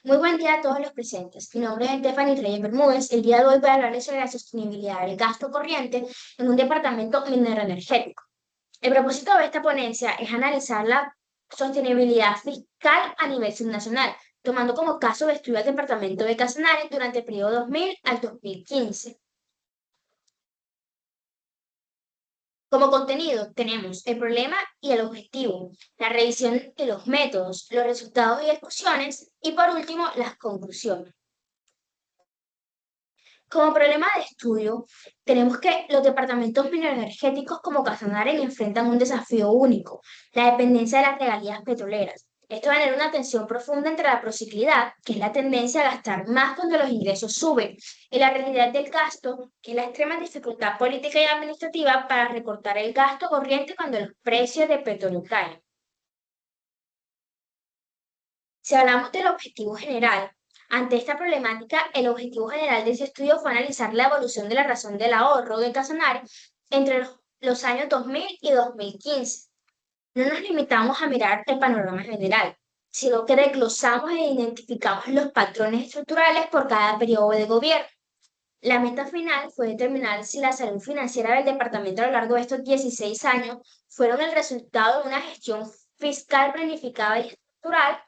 Muy buen día a todos los presentes. Mi nombre es Stephanie Reyes Bermúdez. El día de hoy voy a hablarles sobre la sostenibilidad del gasto corriente en un departamento minero-energético. El propósito de esta ponencia es analizar la sostenibilidad fiscal a nivel subnacional, tomando como caso de estudio el departamento de Casanare durante el periodo 2000 al 2015. Como contenido tenemos el problema y el objetivo, la revisión de los métodos, los resultados y discusiones y por último las conclusiones. Como problema de estudio, tenemos que los departamentos mineroenergéticos como Casanare enfrentan un desafío único, la dependencia de las regalías petroleras. Esto genera una tensión profunda entre la prociclidad, que es la tendencia a gastar más cuando los ingresos suben, y la realidad del gasto, que es la extrema dificultad política y administrativa para recortar el gasto corriente cuando los precios de petróleo caen. Si hablamos del objetivo general, ante esta problemática, el objetivo general de ese estudio fue analizar la evolución de la razón del ahorro de Casanare entre los años 2000 y 2015. No nos limitamos a mirar el panorama general, sino que desglosamos e identificamos los patrones estructurales por cada periodo de gobierno. La meta final fue determinar si la salud financiera del departamento a lo largo de estos 16 años fueron el resultado de una gestión fiscal planificada y estructural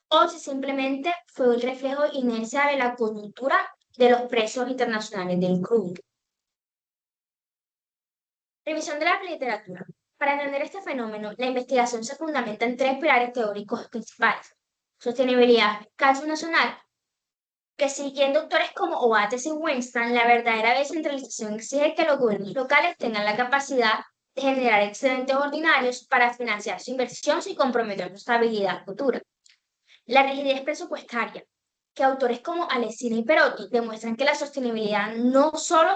o si simplemente fue un reflejo de inercia de la coyuntura de los precios internacionales del crudo. Revisión de la literatura. Para entender este fenómeno, la investigación se fundamenta en tres pilares teóricos principales. Sostenibilidad fiscal nacional, que siguiendo autores como Oates y Winston, la verdadera descentralización exige que los gobiernos locales tengan la capacidad de generar excedentes ordinarios para financiar su inversión sin comprometer su estabilidad futura. La rigidez presupuestaria, que autores como Alessina y Perotti demuestran que la sostenibilidad no solo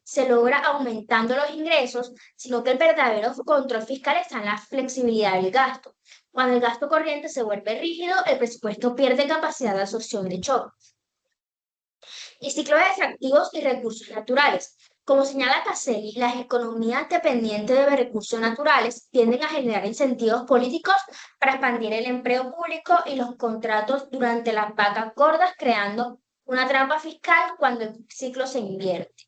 se logra aumentando los ingresos, sino que el verdadero control fiscal está en la flexibilidad del gasto. Cuando el gasto corriente se vuelve rígido, el presupuesto pierde capacidad de absorción de choque. Y ciclos extractivos y recursos naturales. Como señala Caselli, las economías dependientes de recursos naturales tienden a generar incentivos políticos para expandir el empleo público y los contratos durante las vacas gordas, creando una trampa fiscal cuando el ciclo se invierte.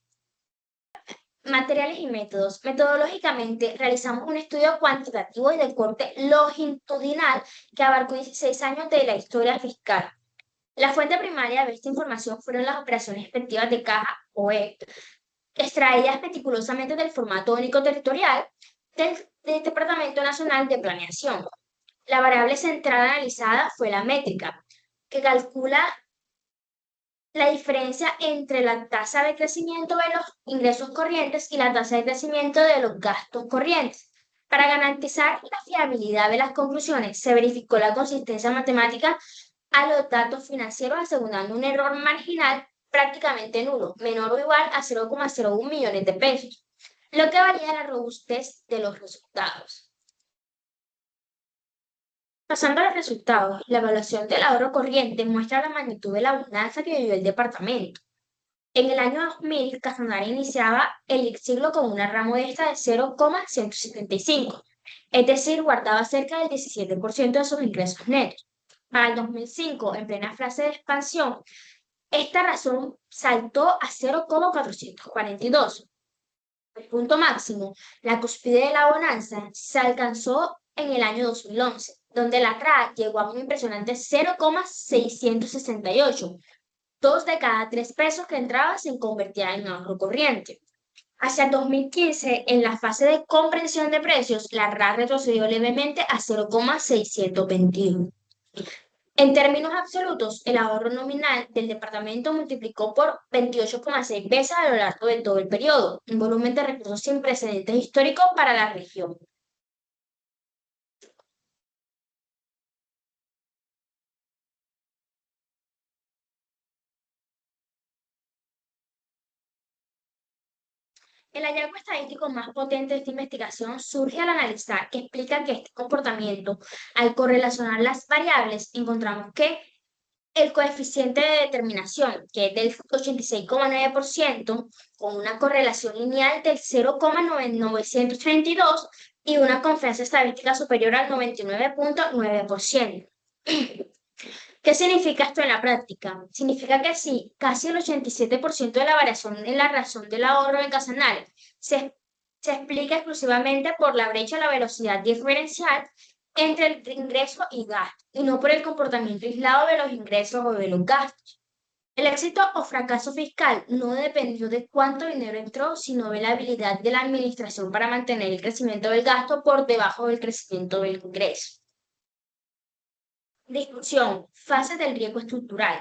Materiales y métodos. Metodológicamente, realizamos un estudio cuantitativo y de corte longitudinal que abarcó 16 años de la historia fiscal. La fuente primaria de esta información fueron las operaciones efectivas de caja OE, extraídas meticulosamente del formato único territorial del Departamento Nacional de Planeación. La variable central analizada fue la métrica, que calcula la diferencia entre la tasa de crecimiento de los ingresos corrientes y la tasa de crecimiento de los gastos corrientes. Para garantizar la fiabilidad de las conclusiones, se verificó la consistencia matemática a los datos financieros, asegurando un error marginal prácticamente nulo, menor o igual a 0,01 millones de pesos, lo que varía la robustez de los resultados. Pasando a los resultados, la evaluación del ahorro corriente muestra la magnitud de la abundancia que vivió el departamento. En el año 2000, Casanare iniciaba el siglo con una rama modesta de 0,175, es decir, guardaba cerca del 17% de sus ingresos netos. Para el 2005, en plena fase de expansión, esta razón saltó a 0,442. El punto máximo, la cúspide de la bonanza, se alcanzó en el año 2011, donde la CRA llegó a un impresionante 0,668. Dos de cada tres pesos que entraban se convertían en ahorro corriente. Hacia el 2015, en la fase de comprensión de precios, la RA retrocedió levemente a 0,621. En términos absolutos, el ahorro nominal del departamento multiplicó por 28,6 veces a lo largo de todo el periodo, un volumen de recursos sin precedentes históricos para la región. El hallazgo estadístico más potente de esta investigación surge al analizar que explica que este comportamiento, al correlacionar las variables, encontramos que el coeficiente de determinación, que es del 86,9%, con una correlación lineal del 0,932 y una confianza estadística superior al 99,9%. ¿Qué significa esto en la práctica? Significa que si casi el 87% de la variación en la razón del ahorro en Casanare se, se explica exclusivamente por la brecha de la velocidad diferencial entre el ingreso y gasto, y no por el comportamiento aislado de los ingresos o de los gastos. El éxito o fracaso fiscal no dependió de cuánto dinero entró, sino de la habilidad de la administración para mantener el crecimiento del gasto por debajo del crecimiento del ingreso. Discusión, fase del riesgo estructural.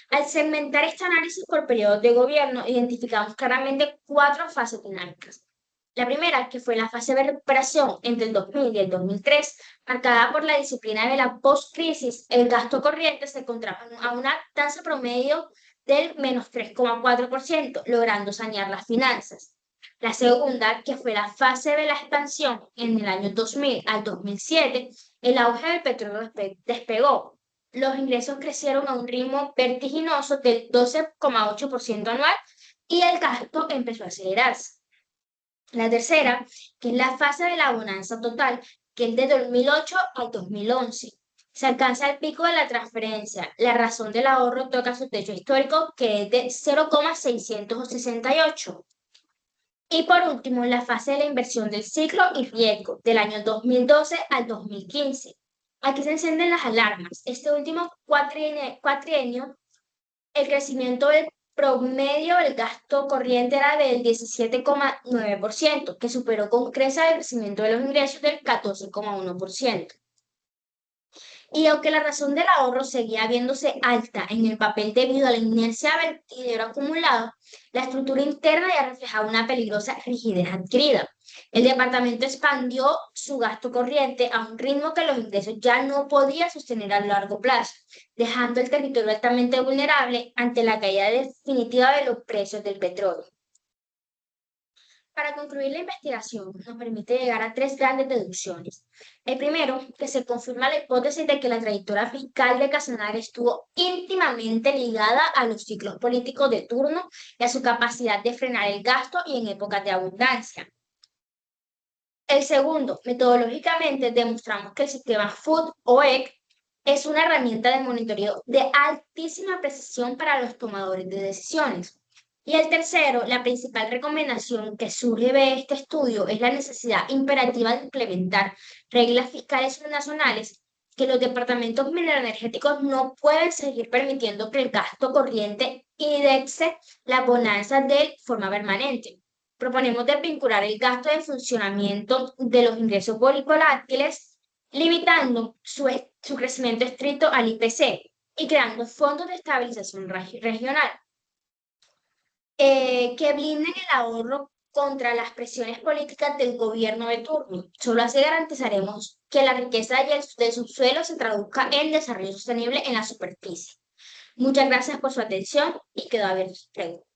Al segmentar este análisis por periodos de gobierno, identificamos claramente cuatro fases dinámicas. La primera, que fue la fase de recuperación entre el 2000 y el 2003, marcada por la disciplina de la post-crisis, el gasto corriente se contrajo a una tasa promedio del menos 3,4%, logrando sanear las finanzas. La segunda, que fue la fase de la expansión en el año 2000 al 2007, el auge del petróleo despegó. Los ingresos crecieron a un ritmo vertiginoso del 12,8% anual y el gasto empezó a acelerarse. La tercera, que es la fase de la bonanza total, que es de 2008 al 2011. Se alcanza el pico de la transferencia. La razón del ahorro toca su techo histórico, que es de 0,668. Y por último, la fase de la inversión del ciclo y riesgo, del año 2012 al 2015. Aquí se encienden las alarmas. Este último cuatrienio, el crecimiento del promedio del gasto corriente era del 17,9%, que superó con creces el crecimiento de los ingresos del 14,1%. Y aunque la razón del ahorro seguía viéndose alta en el papel debido a la inercia del dinero acumulado, la estructura interna ya reflejaba una peligrosa rigidez adquirida. El departamento expandió su gasto corriente a un ritmo que los ingresos ya no podían sostener a largo plazo, dejando el territorio altamente vulnerable ante la caída definitiva de los precios del petróleo. Para concluir la investigación, nos permite llegar a tres grandes deducciones. El primero, que se confirma la hipótesis de que la trayectoria fiscal de Casanare estuvo íntimamente ligada a los ciclos políticos de turno y a su capacidad de frenar el gasto y en épocas de abundancia. El segundo, metodológicamente demostramos que el sistema Food o EC es una herramienta de monitoreo de altísima precisión para los tomadores de decisiones. Y el tercero, la principal recomendación que surge de este estudio es la necesidad imperativa de implementar reglas fiscales subnacionales que los departamentos mineroenergéticos no pueden seguir permitiendo que el gasto corriente indexe la bonanza de forma permanente. Proponemos desvincular el gasto de funcionamiento de los ingresos volátiles, limitando su crecimiento estricto al IPC y creando fondos de estabilización regional que blinden el ahorro contra las presiones políticas del gobierno de turno. Solo así garantizaremos que la riqueza del subsuelo se traduzca en desarrollo sostenible en la superficie. Muchas gracias por su atención y quedo abierto a sus preguntas.